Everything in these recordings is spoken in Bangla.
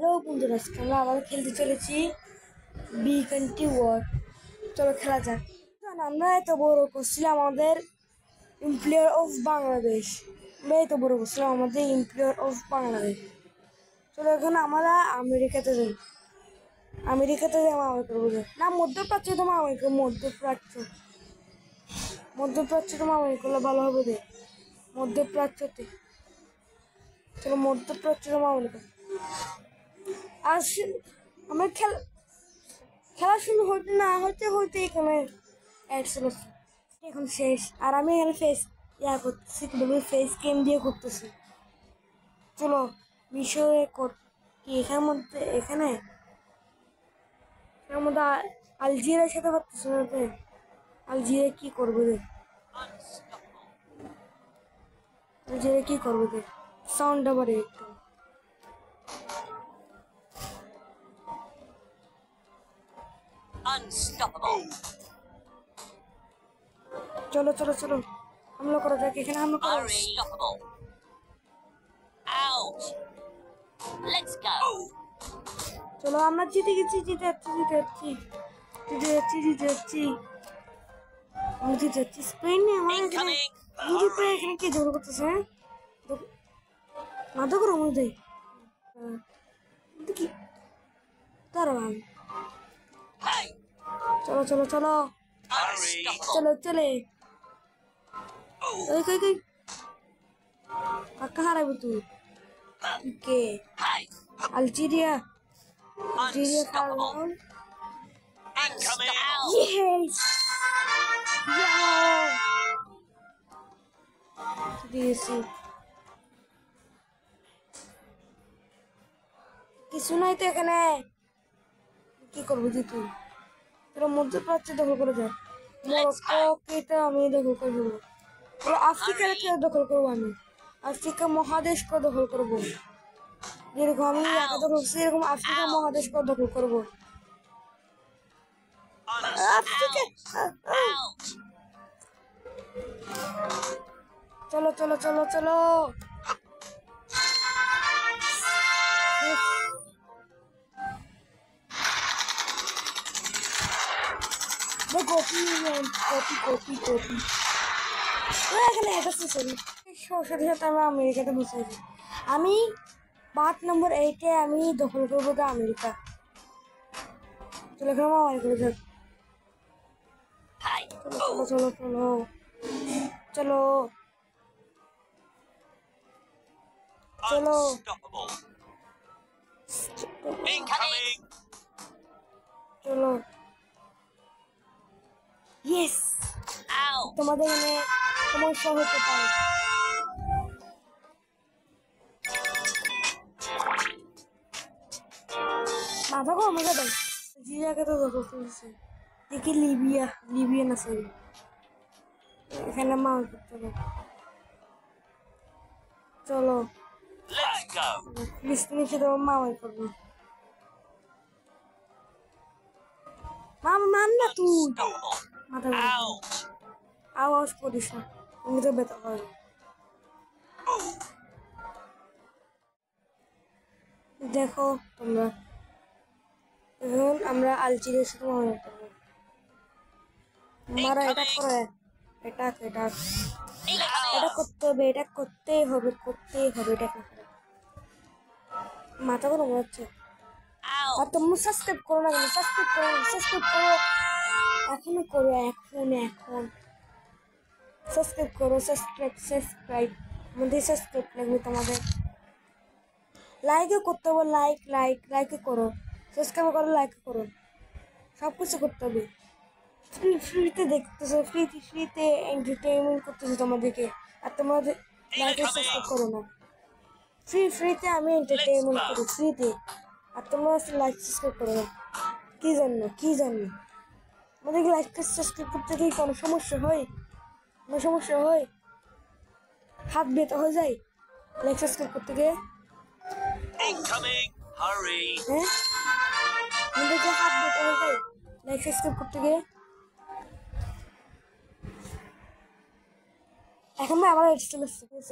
হ্যালো বন্ধুরা, আমরা আবার খেলতে চলেছি বি20 ওয়ার। চলো খেলা যাক। আমরা এত বড় করছিলাম আমাদের এমপ্লয়ার অফ বাংলাদেশ। আমরা এত বড় করছিলাম আমাদের এমপ্লয়ার অফ বাংলাদেশ। চলো এখন আমরা আমেরিকাতে যাই। আমেরিকাতে যাই মামাই করবো না, মধ্যপ্রাচ্য তো মামাই করবো। মধ্যপ্রাচ্য তো মামাই করলে ভালো হবে রে। মধ্যপ্রাচ্যতে চলো, মধ্যপ্রাচ্য তো মামাই করবো। আর আমার খেলা শুরু হতে না হতে হতে এখানে এখন শেষ। আর আমি এখানে করতেছি, ফেস ক্রিম দিয়ে করতেছি। চলো মিশরে কি এখানের মধ্যে এখানের মধ্যে আলজিরিয়ার সাথে পারতেছি না। আলজিরিয়া কি করবে রে? আলজিরিয়া কি করবে রে? সাউন্ডটা বাড়ে একটু। চলো চলো চলো, হামলা করা যাক। এখানে হামলা করা। চলো আমরা জিতে গেছি, জিতে যাচ্ছি স্পেন। আমার এখানে এখানে কি জোর করতেছে? মাথা করো মধ্যে কি দাঁড়াও। চলো চলো চলো চলো চলে কাকা হারাবি তুই। কে? Algeria foul. Yes! দিয়েছি। কিছু নাই তো এখানে। কি করবো যে তুই? তোরা মধ্যপ্রাচ্য দখল করে যায়। মরক্কোকে আমি দখল করবো। আফ্রিকাকে দখল করবো আমি। আফ্রিকা মহাদেশকে দখল করবো। যেরকম আমি একা দখল করছি, এরকম আফ্রিকা মহাদেশকে দখল করবো। চলো চলো চলো চলো। আমরা আমেরিকাতে বসেছি। আমি পার্ট নম্বর 8-এ আমি দখল করবো তো আমেরিকা। চলো এখানে মামাই করে যাক। চলো চলো চলো চলো চলো চলো। ইয়েস, তোমাদের এখানে সমস্যা হতে পারে। মাথা কো আমাকে দেয়। জিরাকে তো দখল করেছে। দেখি লিবিয়া না সরি, এখানে মার করতে হবে। চলো ফিলিস্তিনের সাথে মামাই করবো। মামা মান না তুই। মাথা আওয়াজ করিস না, তুমি তো বেতা পারবে। দেখো তোমরা, এখন আমরা আলজেরিয়ার সাথে মামলা করবো। মারা এটা করে, এটা করতে হবে, এটা করতেই হবে এটা। মাথা কোনো মনে হচ্ছে। আর তোমরা সাবস্ক্রাইব করো না কেন? সাবস্ক্রাইব করো এখনো করো, এখন সাবস্ক্রাইব আমাদের সাবস্ক্রাইব লাগবে তোমাদের। লাইকও করতে হবে, লাইক করো, সাবস্ক্রাইব করো, লাইক করো, সব কিছু করতে হবে। ফ্রিতে দেখতেছো, ফ্রিতে এন্টারটেইনমেন্ট করতেছো তোমাদেরকে, আর তোমাদের লাইক সাবস্ক্রাইব করো না। ফ্রিতে আমি এন্টারটেইনমেন্ট করি ফ্রিতে, আর তোমরা লাইক সাবস্ক্রাইব করো না। কি জন্য আমাদেরকে লাইক সাবস্ক্রাইব করতে কি কোনো সমস্যা হয়? হাত ব্যথা হয়ে যায় লাইক সাবস্ক্রাইব করতে গিয়ে। হ্যাঁ, আমাদেরকে হাত ব্যথা হয়ে যায় লাইক সাবস্ক্রাইব করতে গিয়ে। এখন আবার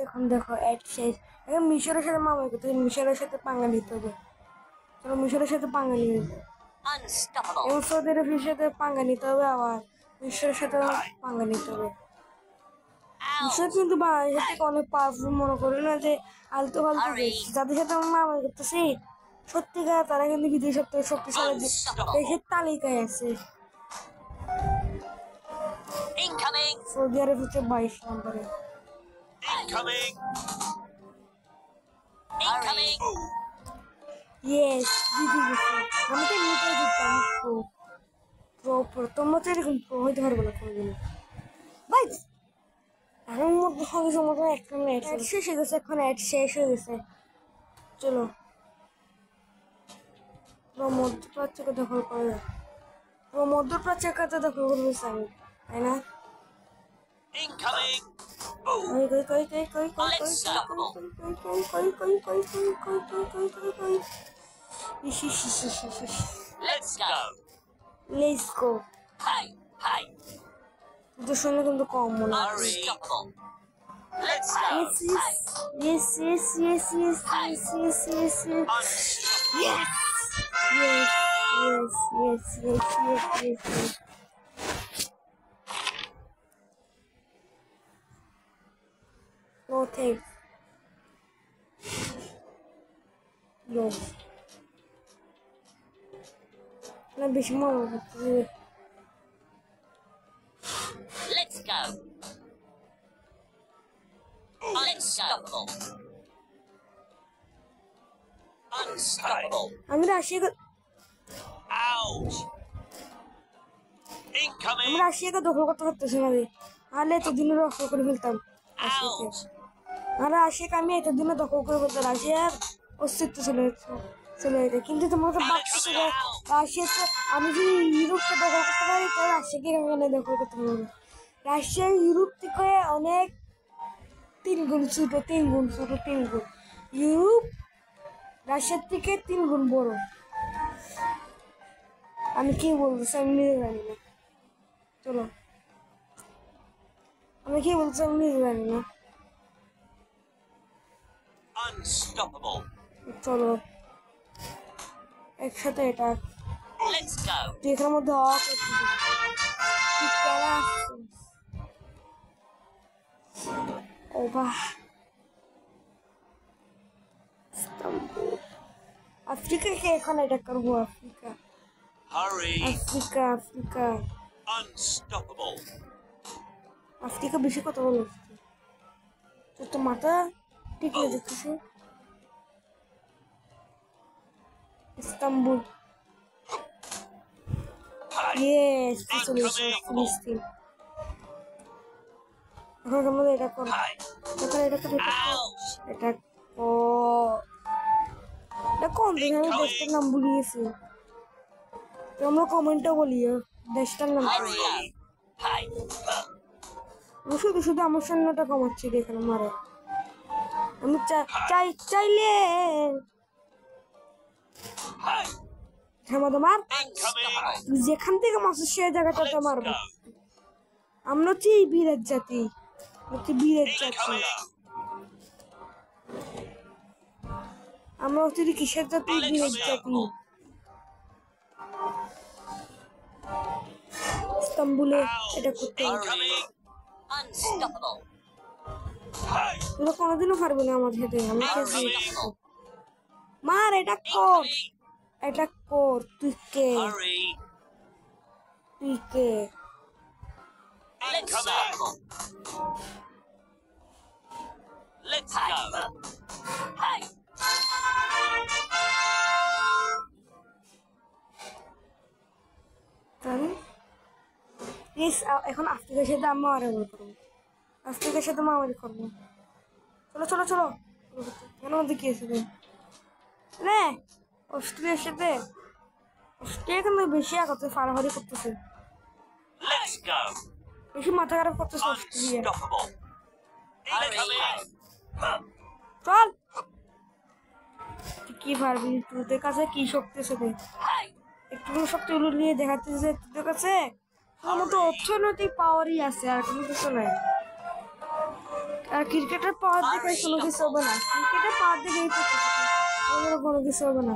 এখন দেখো অ্যাড শেষ। এখন মিশরের সাথে মামাই করতে হবে, মিশরের সাথে পাঙ্গা নিতে হবে। চলো মিশরের সাথে পাঙ্গা নিয়ে এবং সৌদি আরবের সাথে পাঙ্গা নিতে হবে, আবার মিশরের সাথে পাঙ্গা নিতে হবে। মিশর কিন্তু বাংলাদেশের থেকে অনেক পাওয়ারফুল, মনে করি না যে আলতু ফালতু দেশ। যাদের সাথে আমরা মারামারি করতেছি সত্যিকার তারা কিন্তু বিদেশের থেকে শক্তিশালী দেশের তালিকায় আছে। সৌদি আরব হচ্ছে 22 নম্বরে। ইয়েস, জিতে গেছে। আমি তো এমনিতেই জিততাম, প্রো তোমরা তো এরকম প্রো হইতে পারবো না কোনোদিনও ভাই। আমার মধ্যে সঙ্গে সঙ্গে একটা অ্যাড শেষ হয়ে গেছে, এখন অ্যাড শেষ হয়ে গেছে। চলো মধ্যপ্রাচ্যকে দখল করা যায়, মধ্যপ্রাচ্যকে তো দখল করবে আমি, তাই না? Let's go. তোদের সঙ্গে কিন্তু কম মনে হয়। Yes. No thanks. No. না বেশি মনে হচ্ছে। Let's go. Unstoppable. Unstoppable. আমি রাশিয়াকে দখল করতে পারতেছি না রে, তাহলে এতদিনে দখল করে ফেলতাম রাশিয়াকে। আর রাশিয়াকে আমি এতদিনে দখল করে ফেলতাম, রাশিয়ার অস্তিত্ব চলে যেত। কিন্তু তোমাকে ভাবতেছি যে রাশিয়াতে আমি যদি ইউরোপকে দখল করতে পারি তাহলে রাশিয়াকে এখানে দখল করতে পারবো না। রাশিয়া ইউরোপ থেকে অনেক 3 গুণ ছোট। ইউরোপ রাশিয়ার থেকে 3 গুণ বড়। আমি কি বলতেছি আমি নিজে জানি না। চলো আমি কি বলছি আমি নিজে জানি না। চলো একসাথে এটা তুই এখানের মধ্যে আফ্রিকাকে এখন এটা করবো। আফ্রিকা বেশি কথা বলো, তোর তো মাথা ঠিক হয়ে যেতেছে। ইস্তাম্বুল, ইয়েস, ফিলিস্তিন। এখন আমাদের এটা করো, এটা কোন দেশ? আমি দেশটার নাম ভুলে গেছি। আমরা কমেন্টে বলিও দেশটার নাম। শুধু আমার সৈন্যটা কমাচ্ছি এখানে মারে। আমি চাইলে মার, যেখান থেকে মাসুর সে জায়গাটাতে মারবো। আমরা হচ্ছে এই বীরের জাতি, আমরা হচ্ছে কিসের জাতি? বীরের জাতি। ইস্তাম্বুলে এটা করতে তোরা কোনোদিনও পারবি না আমার সাথে। আমি মার, এটা কর। তুই কে? এখন আফ্রিকার সাথে আমি মারামারি করবো। চলো কেন মধ্যে কি আছে রে? অস্ট্রেলিয়ার সাথে অস্ট্রেলিয়া কিন্তু বেশি আগতে ফাড়াফাড়ি করতেছে, বেশি মাথা খারাপ করতেছে অস্ট্রেলিয়া। চল, কি পারবি? তোদের কাছে কি শক্তি আছে? একটু শক্তি নিয়ে দেখাচ্ছে তোদের কাছে মতো অর্থনৈতিক পাওয়ারই আছে, আর কোনো কিছু নাই। আর ক্রিকেটের পাওয়ার দেখে কোনো কিছু হবে না। কোনো কিছু হবে না।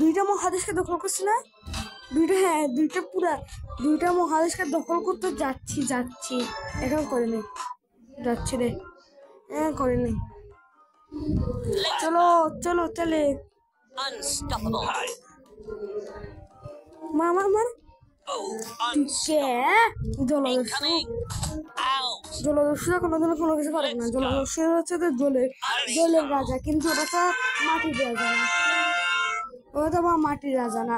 দুইটা মহাদেশকে দখল করছি না, দুইটা পুরা দুইটা মহাদেশকে দখল করতে যাচ্ছি এখন করিনি, যাচ্ছি রে, করিনি। Let's চলো চলে unstoppable. Hi. মার Oh, কে জলদস্যু incoming. Out. জলদস্যুরা কোনোদিনও কোনো কিছু করে না। জলদস্যু হচ্ছে তো জলের রাজা, কিন্তু ওটা তো মাটির রাজা না, ওটা তো মাটির রাজা না।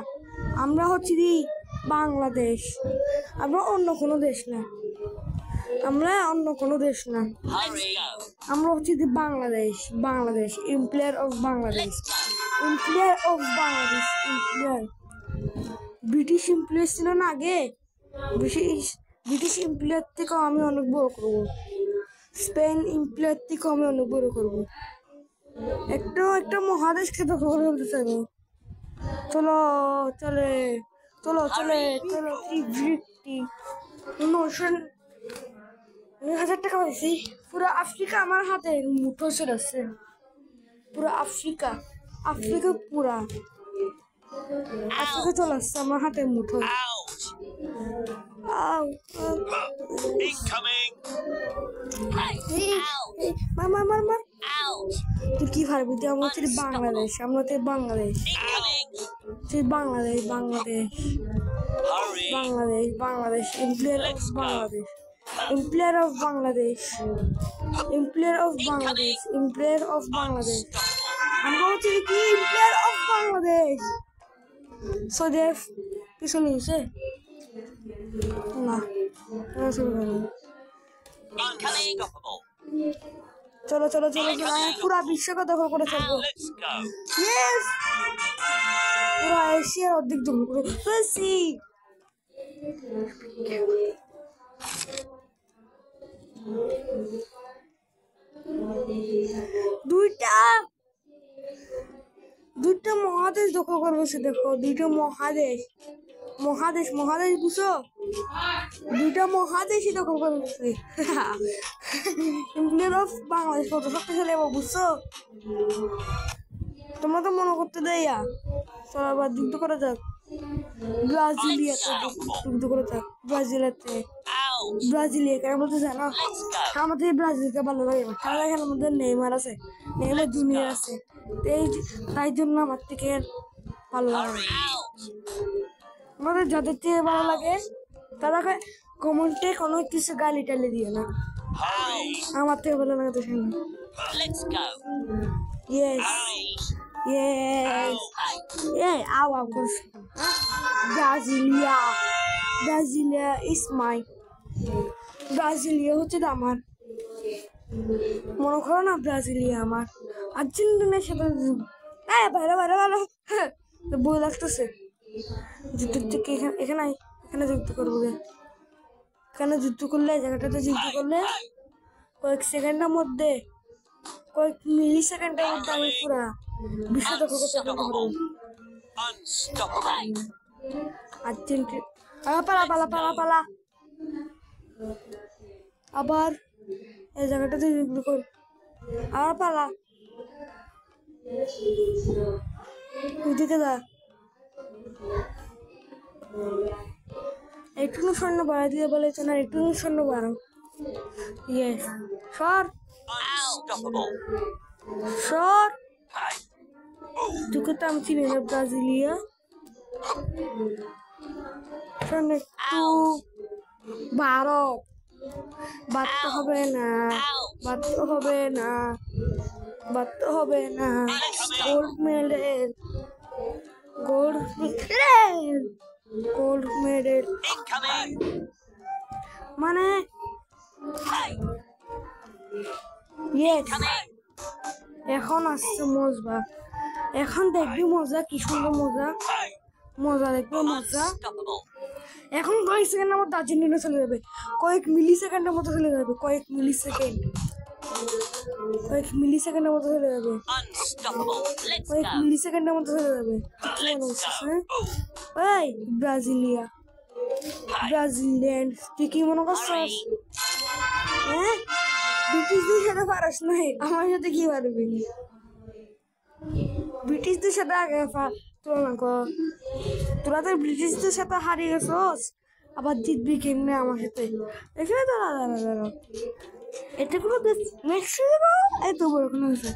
আমরা হচ্ছি কি বাংলাদেশ, আমরা অন্য কোনো দেশ না, আমরা Hurry. আমরা হচ্ছি কি Bangladesh employer of Bangladesh, employer. British employer ছিল না আগে, ব্রিটিশ এমপ্লয়ার থেকেও আমি অনেক বড় করবো, স্পেন এমপ্লয়ার থেকেও আমি অনেক বড় করবো। একটা মহাদেশকে দখল করে বলতে চাইবো। চলো 9,000 টাকা পাইছি। পুরো আফ্রিকা আমার হাতে মুঠো ছেড়ে আছে, পুরো আফ্রিকা পুরা আফ্রিকা চলে আসছে আমার হাতে মুঠো। Out. আউ, Incoming. মার Out. তুই কি পারবি? তুই আমরা হচ্ছে বাংলাদেশ, Incoming. তুই Bangladesh Hurry. Employer of Bangladesh, employer of Bangladesh. আমরা হচ্ছে কি এমপ্লয়ার অফ বাংলাদেশ। সৌদি আরব পিছনে গেছে না, Unstoppable. চলো পুরা বিশ্বকে দখল করে চলবো। Let's go. ইয়েস, পুরা এশিয়ার অর্ধেক দখল করে ফেলছি। দুইটা মহাদেশ দখল করবো, সে দেখো দুইটা মহাদেশ বুঝছো, দুইটা মহাদেশই দখল করবো। এমপ্লয়ার অফ বাংলাদেশ কত শক্তিশালী হবে বুঝছো, তোমরা তো মনে করতে দেয়া। চলো আবার যুদ্ধ করা যাক ব্রাজিলিয়াতে, ব্রাজিলিয়া কেন বলতে জানো? আমাদের ব্রাজিলকে ভালো লাগে না, কারণ এখানে আমাদের নেইমার জুনিয়র আছে, তাই জন্য আমার থেকে ভালো লাগে। আমাদের যাদের থেকে ভালো লাগে তারা কমেন্টে কোনো কিছু গালি টালি দিয়ে না, Hurry. আমার থেকে ভালো লাগে তো শুনে। Let's go. Yes Hurry. আও করছি। ব্রাজিলিয়া ইজ মাই, ব্রাজিলিয়া হচ্ছে আমার, মনে করো না ব্রাজিলিয়া আমার। আর্জেন্টিনার সাথে ভালো বই লাগতেছে যুদ্ধ থেকে, এখানে যুদ্ধ করবো, এখানে যুদ্ধ করলে জায়গাটাতে যুদ্ধ করলে কয়েক সেকেন্ডের মধ্যে, কয়েক মিলি সেকেন্ডের মধ্যে আমি পুরা বিশ্ব দখল করতে পারবো। Unstoppable. আর্জেন্টিনা পালা আবার এই জায়গাটাতে যুদ্ধ কর, আবার পালা দিতে দা। একটু সৈন্য বাড়াই দিয়ে বলেছে না, একটু সৈন্য বাড়াও। Yes, Unstoppable. Hi. তোকে তো আমি চিনি না ব্রাজিলিয়া। একটু ভারত বাড়তে হবে না, গোল্ড মেডেল Incoming. মানে Hi. ইয়েস। Coming. এখন আসছে মজা, এখন দেখবি মজা, কি সুন্দর Hi. মজা দেখবো মজা। Unstoppable. এখন কয়েক সেকেন্ডের মধ্যে আর্জেন্টিনা চলে যাবে, কয়েক মিলি সেকেন্ডের মতো চলে যাবে, কয়েক মিলি সেকেন্ডের মতো চলে যাবে, Unstoppable. Let's কয়েক go. মিলি সেকেন্ডের মতো চলে যাবে। Let's go. এই ব্রাজিলিয়ান তুই কি মনে করছিস? হ্যাঁ, ব্রিটিশদের সাথে পারিস নাই, আমার সাথে কি পারবি? ব্রিটিশদের সাথে আগে তুলনা কর। তোরা তো ব্রিটিশদের সাথে হারিয়ে গেছস, আবার জিতবি কেমনে আমার সাথে? এখানে দাঁড়া দাঁড়া দাঁড়া, এটা কোনো দেশ? মেক্সিকো এত বড় কোনো আছে,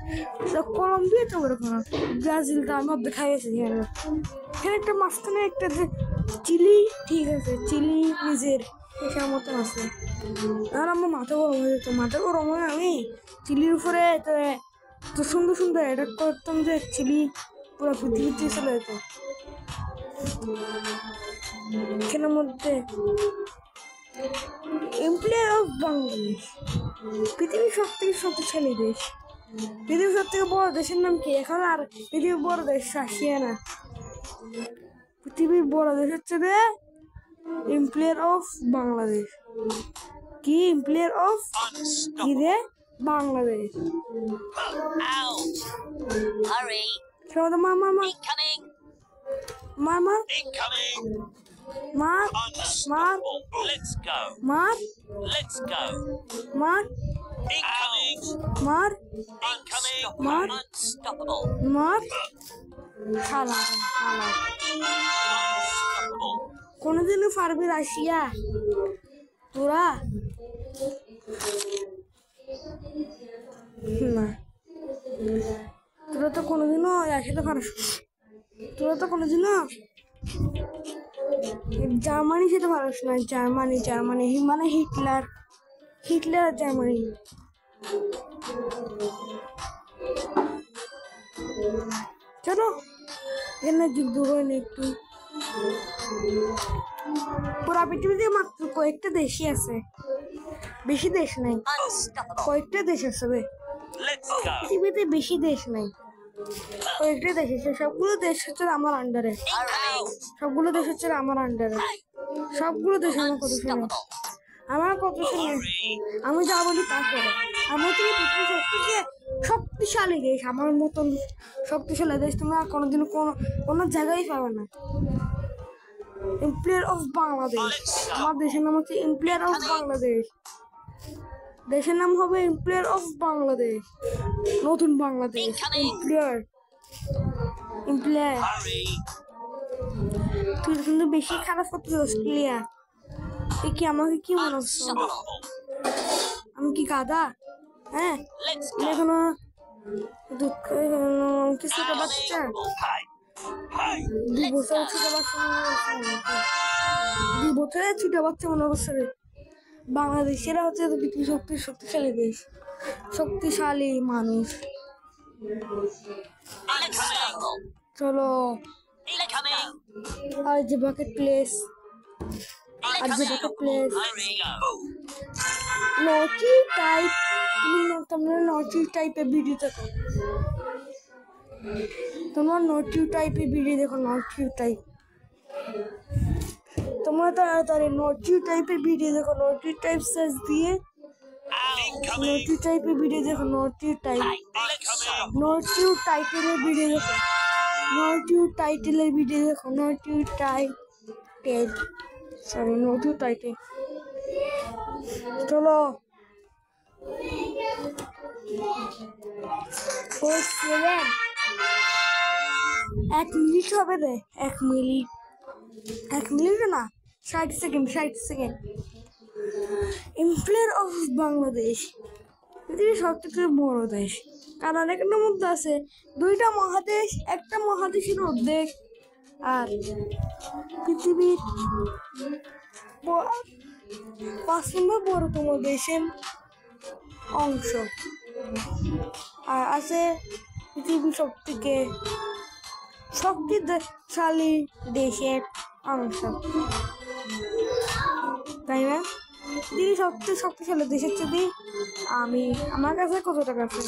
কলম্বিয়া এত বড় কোনো, ব্রাজিল তার মধ্যে খাইয়েছে এখানে। এখানে একটা মাঝখানে একটা যে চিলি, ঠিক আছে চিলি নিজের পেশার মতন আছে। আর আমার মাথা গরম হয়ে যেত, মাথা গরম হয়ে আমি চিলির উপরে তো সুন্দর সুন্দর এটা করতাম যে চিলি পুরো পৃথিবীতে চলে যেত। এখানের মধ্যে এমপ্লয়ার অফ বাংলাদেশ, পৃথিবীর সব থেকে শক্তিশালী দেশ। পৃথিবীর সব থেকে বড় দেশের নাম কি? এখন আর পৃথিবীর বড় দেশ আসিয়া না। পৃথিবীর বড় দেশ হচ্ছে যে এমপ্লয়ার অফ বাংলাদেশ। কি এমপ্লয়ার অফ কি রে? বাংলাদেশ। Ow! Hurry! সবাই মার মার মার Incoming! মার মার Incoming! মার মার Unstoppable! Let's go! মার Let's go! মার Incoming! মার Incoming! Mark. Unstoppable! মার শালা শালা, Unstoppable! কোনোদিনও পারবি রাশিয়া তোরা? না, তোরা তো কোনোদিনও রাশিয়াতে পারস, তোরা তো কোনোদিনও জার্মানি খেতে পারস না। জার্মানি জার্মানি মানে হিটলার, হিটলার আর জার্মানি। চলো এখানে যুদ্ধ করে নি একটু। পুরা পৃথিবীতে মাত্র কয়েকটা দেশই আছে, বেশি দেশ নাই, Unstoppable! কয়েকটা দেশ আছে রে। Let's go! পৃথিবীতে বেশি দেশ নাই, কয়েকটা দেশ আছে। সবগুলো দেশ হচ্ছে আমার আন্ডারে, Hurry! সবগুলো দেশ হচ্ছে আমার আন্ডারে, সবগুলো দেশ আমার কথা শুনে, Unstoppable! আমার কথা শুনে Hurry! আমি যা বলি তা করে। আমার থেকে পৃথিবীর সবথেকে শক্তিশালী দেশ, আমার মতন শক্তিশালী দেশ তুমি আর কোনোদিন কোনো জায়গায় পাবে না। এমপ্লয়ার অফ বাংলাদেশ, আমার দেশের নাম হচ্ছে এমপ্লয়ার অফ বাংলাদেশ। দেশের নাম হবে এমপ্লয়ার অফ বাংলাদেশ, নতুন বাংলাদেশ। Employer employer Hurry! তুই কিন্তু বেশি খারাপ করতে অস্ট্রেলিয়া। এ কি আমাকে কি মনে হচ্ছে? Unstoppable! আমি কি গাধা? হ্যাঁ, Let's আমি go! এখনো কিছু একটা বাচ্চা, Hey! Hey! 2 বছরের ছোট বাচ্চা মনে করছে, 2 বছরের ছোট বাচ্চা মনে করছে রে। বাংলাদেশেরা হচ্ছে তো পৃথিবীর শক্তিশালী দেশ, শক্তিশালী মানুষ। Unstoppable! চলো Incoming! আর যে বাকেট প্লেস, আর যে Incoming! Bucket place Hurry! Go! নটি টাইপ, তোমরা নটি টাইপের ভিডিও দেখো, তোমরা নটি টাইপের ভিডিও দেখো, নটি টাইপ। তোমরা তাড়াতাড়ি নটি টাইপের ভিডিও দেখো, নটি টাইপ সার্চ দিয়ে Incoming! নটি টাইপের ভিডিও দেখো, নটি টাইপ, Incoming! নটি টাইটেলের ভিডিও দেখো, নটি টাইটেলের ভিডিও দেখো, নটি টাইটেল, সরি নটি টাইটেল। চলো ও 7 1 মিনিট হবে রে, 1 মিনিট, 1 মিনিট না 60 second, 60 second. Employer of Bangladesh পৃথিবীর সব থেকে বড় দেশ, কারণ এখানের মধ্যে আছে 2টা মহাদেশ, একটা মহাদেশের অর্ধেক, আর পৃথিবীর 5 নম্বর বড়তম দেশের অংশ, আর আছে পৃথিবীর সব থেকে শক্তিশালী দেশের অংশ, তাই না? পৃথিবীর সবচেয়ে শক্তিশালী দেশের যদি আমার কাছে কত টাকা আছে?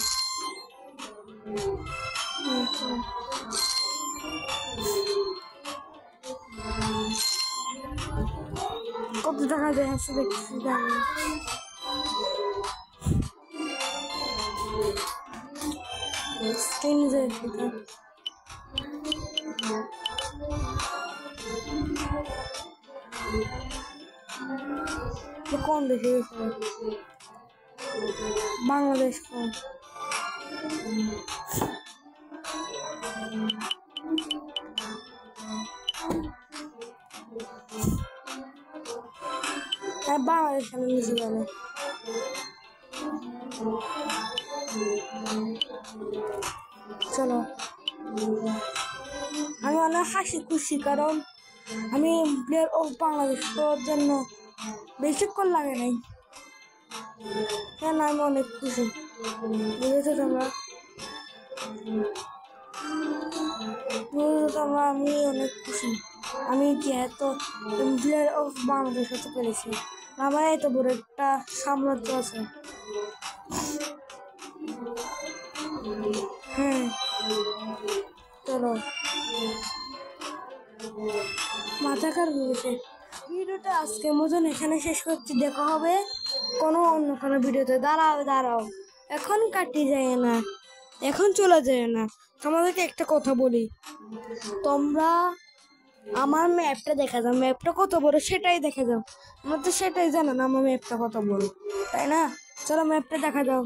কত টাকা দেয় আছে দেখছি, জানি কোন দেশে গেছিল? বাংলাদেশ কোন? এখানে নিচে গেলে চলো আমি অনেক হাসি খুশি কারণ আমি প্লেয়ার অফ বাংলাদেশ হওয়ার জন্য বেশিক্ষণ লাগে নাই কেন আমি অনেক খুশি বুঝেছো তোমরা আমি অনেক খুশি আমি যেহেতু প্লেয়ার অফ বাংলাদেশ হতে পেরেছি আমার এত বড় একটা সাম্রাজ্য আছে হ্যাঁ চলো মাথা খারাপ হয়েছে ভিডিওটা আজকের মতন এখানে শেষ করছি দেখা হবে কোনো অন্য কোনো ভিডিওতে দাঁড়াও এখন কাটিয়ে যায় না এখন চলে যায় না তোমাদেরকে একটা কথা বলি তোমরা আমার ম্যাপটা দেখা যাও ম্যাপটা কত বড় সেটাই দেখে যাও আমার তো সেটাই জানো না আমার ম্যাপটা কত বড় তাই না চলো ম্যাপটা দেখা যাও